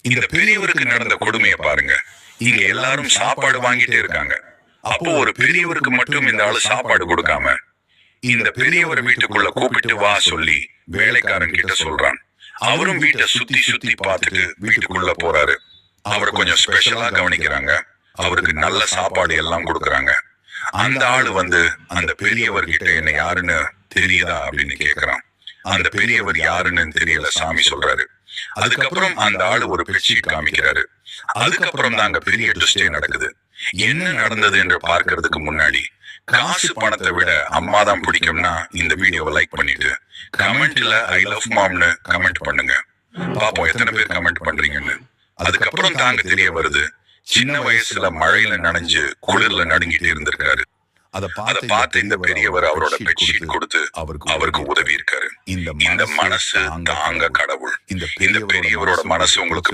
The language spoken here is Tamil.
இந்த பெரியவருக்கு நடந்த கொடுமையை பாருங்க. இங்க எல்லாரும் சாப்பாடு வாங்கிட்டே இருக்காங்க. அப்போ ஒரு பெரியவருக்கு மட்டும் இந்த ஆளு சாப்பாடு கொடுக்காம இந்த பெரியவர் வீட்டுக்குள்ள கூப்பிட்டு வா சொல்லி வேலைக்காரன் கிட்ட சொல்றான். அவரும் வீட்டை சுத்தி சுத்தி பார்த்துட்டு வீட்டுக்குள்ள போறாரு. அவர் கொஞ்சம் ஸ்பெஷலா கவனிக்கிறாங்க. அவருக்கு நல்ல சாப்பாடு எல்லாம் கொடுக்கறாங்க. அந்த ஆளு வந்து அந்த பெரியவர் கிட்ட என்ன யாருன்னு தெரியுதா அப்படின்னு கேக்குறான். அந்த பெரியவர் யாருன்னு தெரியல சாமி சொல்றாரு. அதுக்கப்புறம் அந்த ஆளு ஒரு பெட்ஷீட் காமிக்கிறாரு. அதுக்கப்புறம் தாங்க பெரிய ட்விஸ்டே நடக்குது. என்ன நடந்தது என்று பார்க்கறதுக்கு முன்னாடி காசு பணத்தை விட அம்மா தான் பிடிக்கும்னா இந்த வீடியோவை லைக் பண்ணிட்டு கமெண்ட்ல ஐ லவ் மாம்னு கமெண்ட் பண்ணுங்க. பாப்போம் எத்தனை பேர் கமெண்ட் பண்றீங்கன்னு. அதுக்கப்புறம் தாங்க தெரிய வருது, சின்ன வயசுல மழையில நனைஞ்சு குளிர்ல நடுங்கிட்டு இருந்திருக்காரு. அதை பார்த்து இந்த பெரியவர் அவரோட பெட்ஷீட் கொடுத்து அவருக்கு உதவி இருக்காரு. இந்த மனசு தாங்க கடவுள். இந்த பெரியவரோட மனசு உங்களுக்கு